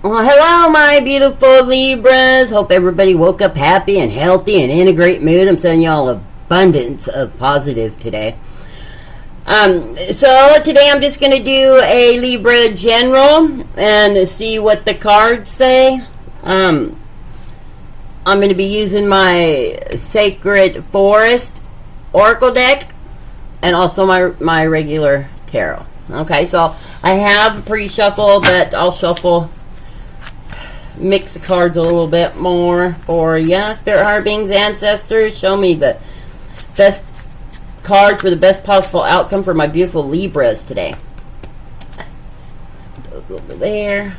Well, hello, my beautiful Libras. Hope everybody woke up happy and healthy and in a great mood. I'm sending y'all abundance of positive today. So today I'm just going to do a Libra general and see what the cards say. I'm going to be using my Sacred Forest Oracle deck and also my regular tarot. Okay, so I have a pre-shuffle, but I'll shuffle, mix the cards a little bit more for you. Spirit, heart, beings, ancestors, show me the best cards for the best possible outcome for my beautiful Libras today. Those over there.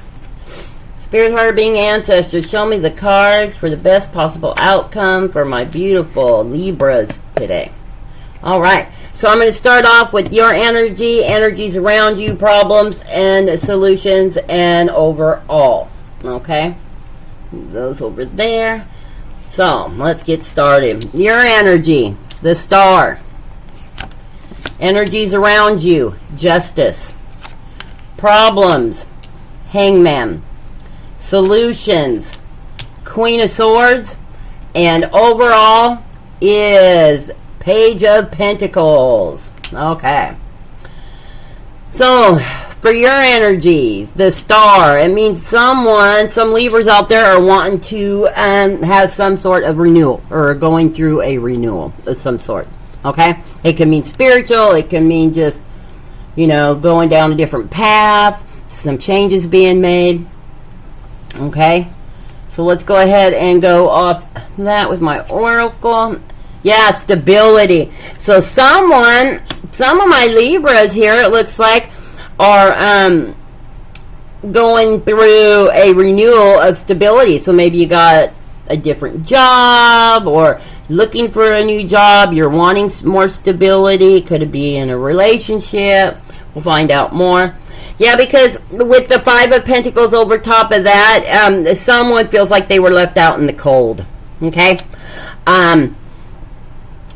Spirit, heart, being, ancestors, show me the cards for the best possible outcome for my beautiful Libras today. Alright, so I'm going to start off with your energies around you, problems and solutions, and overall. Okay, those over there. So let's get started. Your energy, the Star. Energies around you, Justice. Problems, Hangman. Solutions, Queen of Swords. And overall is Page of Pentacles. Okay, so for your energies, the Star, it means some Libras out there are wanting to have some sort of renewal or going through a renewal of some sort. Okay, it can mean spiritual, it can mean just, going down a different path, some changes being made. Okay, so let's go ahead and go off that with my oracle. Yeah, stability. So some of my Libras here, it looks like, are going through a renewal of stability. So maybe you got a different job or looking for a new job. You're wanting more stability. Could it be in a relationship? We'll find out more. Yeah, because with the Five of Pentacles over top of that, someone feels like they were left out in the cold. Okay?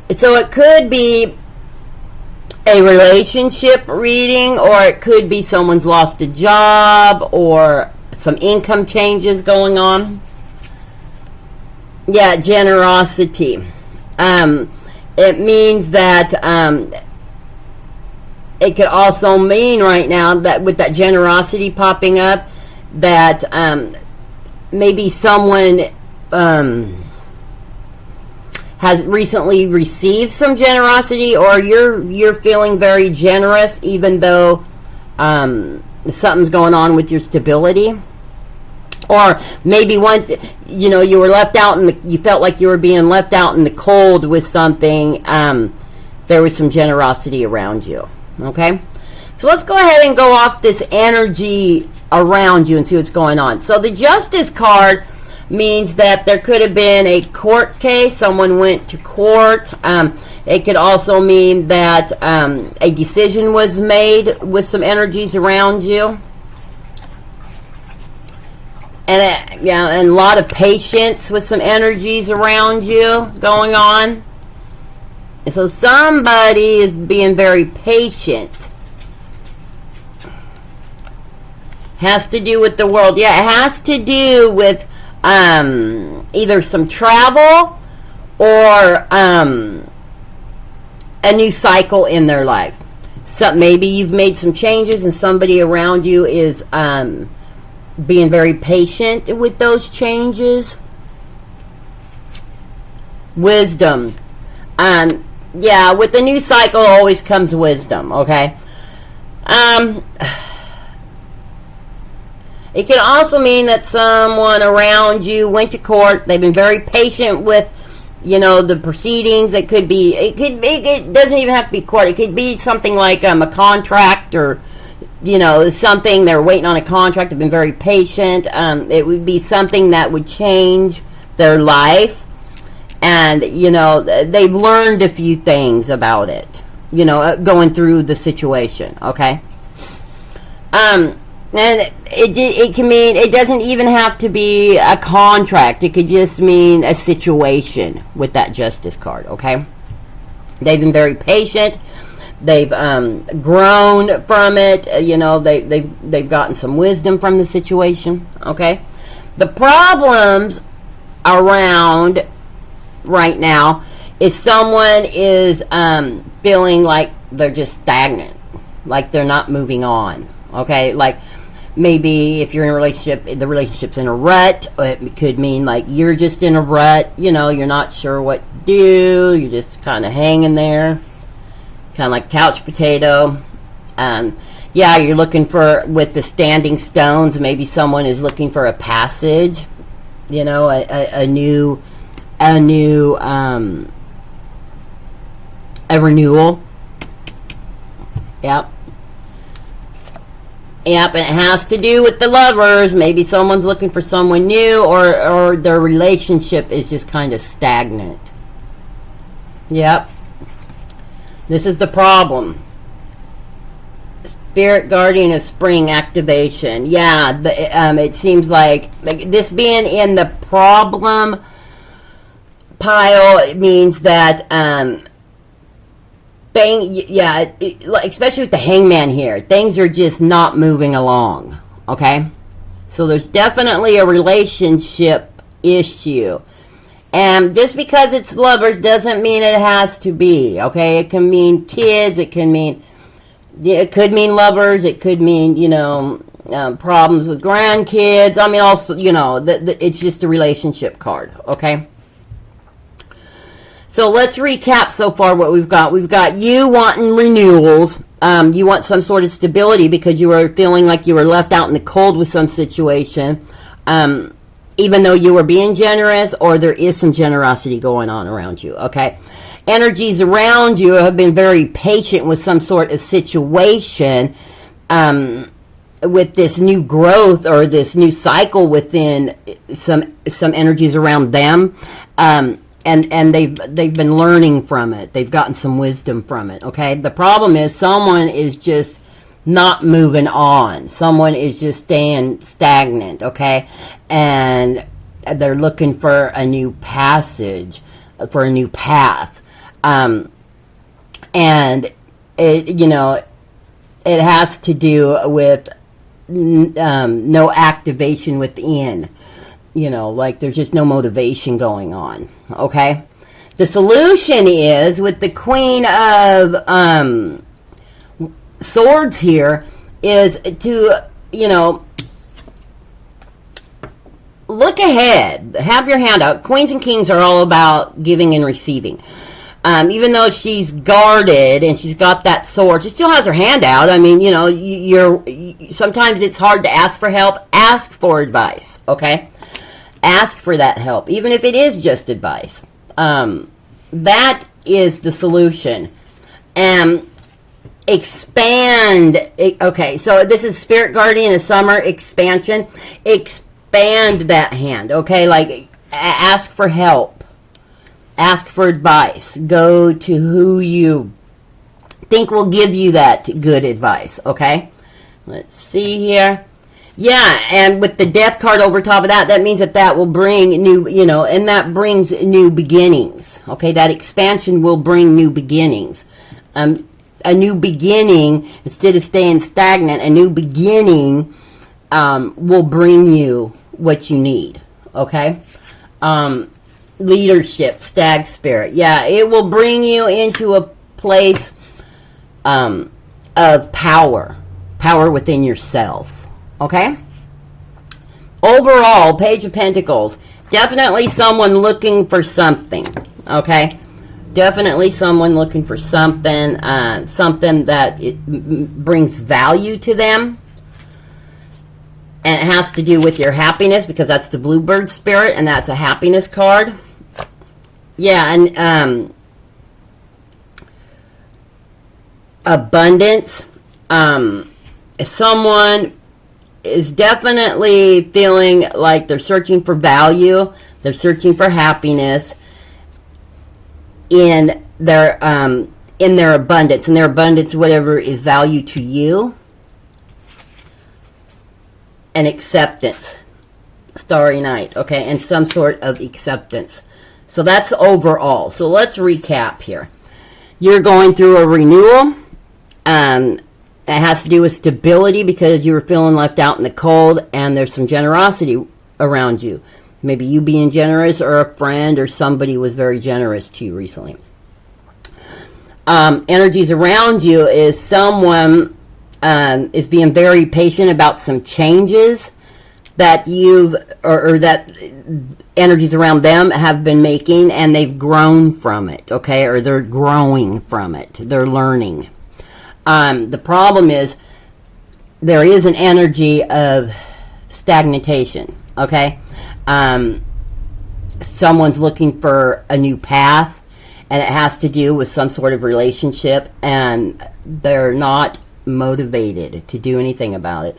So it could be a relationship reading, or it could be someone's lost a job or some income changes going on. Yeah, generosity. It means that it could also mean right now that with that generosity popping up, that maybe someone has recently received some generosity, or you're feeling very generous even though something's going on with your stability. Or maybe once you were left out you felt like you were being left out in the cold with something, there was some generosity around you. Okay, so let's go ahead and go off this energy around you and see what's going on. So the Justice card means that there could have been a court case. Someone went to court. It could also mean that a decision was made with some energies around you. And a lot of patience with some energies around you going on. And so somebody is being very patient. Has to do with the world. Yeah, it has to do with either some travel or a new cycle in their life. So maybe you've made some changes and somebody around you is being very patient with those changes. Wisdom. Yeah, with the new cycle always comes wisdom, okay? It can also mean that someone around you went to court. They've been very patient with, the proceedings. It doesn't even have to be court. It could be something like a contract, or, something. They're waiting on a contract. They've been very patient. It would be something that would change their life. And, they've learned a few things about it, going through the situation, okay? And it can mean, it doesn't even have to be a contract. It could just mean a situation with that Justice card, okay? They've been very patient. they've grown from it. You know, they've gotten some wisdom from the situation. Okay, the problems around right now is someone is feeling like they're just stagnant, like they're not moving on. Okay, like maybe if you're in a relationship, the relationship's in a rut. It could mean like you're just in a rut. You know, you're not sure what to do. You're just kind of hanging there, kind of like couch potato. Yeah, you're looking for, with the standing stones, maybe someone is looking for a passage. You know, a renewal. Yep. Yep, and it has to do with the lovers. Maybe someone's looking for someone new, or their relationship is just kind of stagnant. Yep. This is the problem. Spirit Guardian of Spring activation. Yeah, it seems like this being in the problem pile, it means that especially with the Hangman here, things are just not moving along. Okay, so there's definitely a relationship issue, and just because it's lovers doesn't mean it has to be. Okay, it can mean kids, it can mean, it could mean lovers, it could mean, you know, problems with grandkids. I mean, also, you know, it's just a relationship card. Okay. So let's recap so far what we've got. We've got you wanting renewals. You want some sort of stability because you were feeling like you were left out in the cold with some situation. Even though you were being generous, or there is some generosity going on around you. Okay. Energies around you have been very patient with some sort of situation. With this new growth or this new cycle within some energies around them. And they've been learning from it. They've gotten some wisdom from it. Okay. The problem is someone is just not moving on. Someone is just staying stagnant. Okay, and they're looking for a new passage, for a new path. And it, you know, it has to do with no activation within. You know, like there's just no motivation going on. Okay. The solution is with the Queen of Swords here is to, you know, look ahead. Have your hand out. Queens and Kings are all about giving and receiving. Even though she's guarded and she's got that sword, she still has her hand out. I mean, you know, sometimes it's hard to ask for help. Ask for advice. Okay. Ask for that help, even if it is just advice. That is the solution. Expand. Okay, so this is Spirit Guardian of Summer expansion. Expand that hand. Okay, like ask for help. Ask for advice. Go to who you think will give you that good advice. Okay, let's see here. Yeah, and with the Death card over top of that, that means that will bring new, you know, and that brings new beginnings. Okay, that expansion will bring new beginnings. A new beginning, instead of staying stagnant, a new beginning will bring you what you need. Okay? Leadership, Stag Spirit. Yeah, it will bring you into a place of power. Power within yourself. Okay? Overall, Page of Pentacles. Definitely someone looking for something. Okay? Definitely someone looking for something. Something that brings value to them. And it has to do with your happiness, because that's the Bluebird Spirit, and that's a happiness card. Yeah, and abundance. Someone is definitely feeling like they're searching for value, they're searching for happiness in their abundance, and their abundance, whatever is value to you, and acceptance, Starry Night, okay, and some sort of acceptance. So that's overall. So let's recap here. You're going through a renewal. It has to do with stability because you were feeling left out in the cold, and there's some generosity around you. Maybe you being generous, or a friend or somebody was very generous to you recently. Energies around you is someone is being very patient about some changes that you've, or that energies around them have been making, and they've grown from it, okay? Or they're growing from it. They're learning. The problem is there is an energy of stagnation, okay? Someone's looking for a new path, and it has to do with some sort of relationship, and they're not motivated to do anything about it.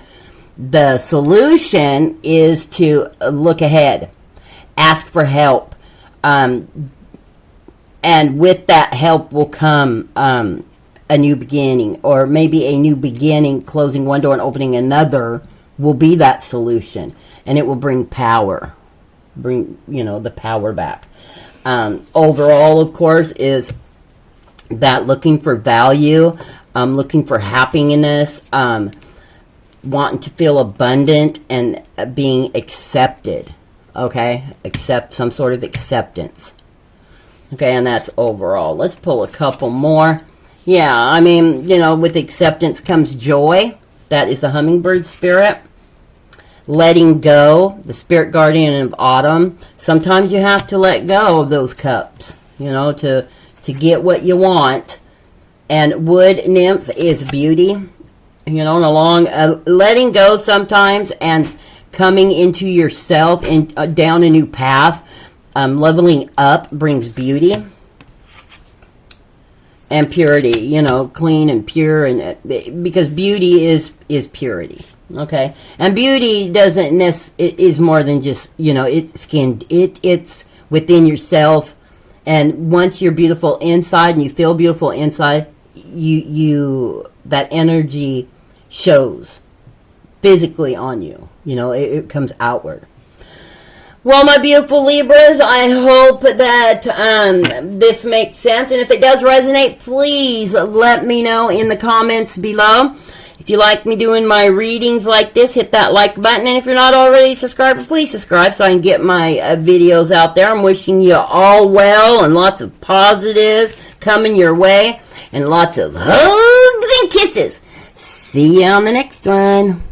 The solution is to look ahead, ask for help, and with that help will come a new beginning, or maybe a new beginning, closing one door and opening another will be that solution, and it will bring power, bring, the power back. Overall, of course, is that looking for value, looking for happiness, wanting to feel abundant, and being accepted, okay? Accept some sort of acceptance. Okay, and that's overall. Let's pull a couple more. Yeah, I mean, with acceptance comes joy. That is the hummingbird spirit. Letting go, the spirit guardian of autumn. Sometimes you have to let go of those cups, to get what you want. And wood nymph is beauty, along letting go sometimes and coming into yourself and down a new path. Leveling up brings beauty and purity, clean and pure, and because beauty is purity, okay? And beauty is more than just, it's within yourself. And once you're beautiful inside and you feel beautiful inside, you that energy shows physically on you. It comes outward. Well, my beautiful Libras, I hope that this makes sense. And if it does resonate, please let me know in the comments below. If you like me doing my readings like this, hit that like button. And if you're not already subscribed, please subscribe so I can get my videos out there. I'm wishing you all well and lots of positive coming your way. And lots of hugs and kisses. See you on the next one.